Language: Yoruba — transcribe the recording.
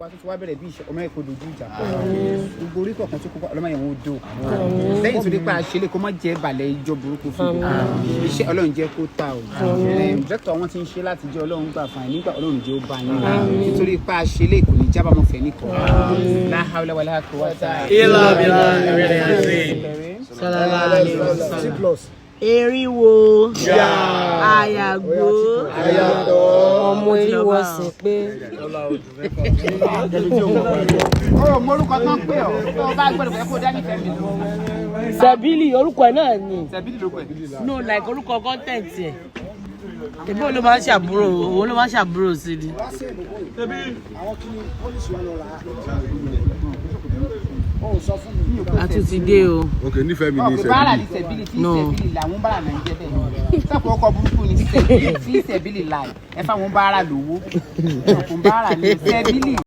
wá bẹ̀rẹ̀ bí iṣẹ́ ọmọ ẹ̀kọ́ dojú ìjà gbogbo orí kọ̀ọ̀kan tó kópa ọlọ́mọ yẹn ń do lẹ́yìn tó ní pa àṣẹlẹ̀ kó má jẹ́ balẹ̀ ìjọ burúkú fún iṣẹ́ ọlọ́run jẹ́ kó ta o dókítà wọn ti ń ṣe láti jẹ́ ọlọ́run gbà fún ẹ nígbà ọlọ́run jẹ́ ó bá yín nítorí pa àṣẹlẹ̀ kò ní jábàámọ̀ fẹ́ nìkan la hawla wala quwwata illa billah. Eriwo àyàgbó ọmọ eriwo sì pé ọ̀rọ̀ morúkọ tán pé ọ tó bá gbọ́dọ̀ fẹ́ kó dání fẹ́ mi. Sẹ̀bílì orúkọ ẹ̀ náà ni. Sẹ̀bílì ló pẹ̀. No, like orúkọ content ẹ̀. Èmi ò ló máa ń ṣàbúrò, òun ló máa ń ṣàbúrò sí ni. A tún ti dé o. Okay, nífẹ̀ẹ́ mi ní Sẹ̀bílì. Bára ní Sẹ̀bílì tí Sẹ̀bílì làwọn bára náà ń jẹ́ bẹ́ẹ̀. Sọ́kùn ọkọ̀ burúkú ni Sẹ̀bílì tí Sẹ̀bílì láì. Ẹ fáwọn bára lówó. Ọkùn bára ní Sẹ̀bílì.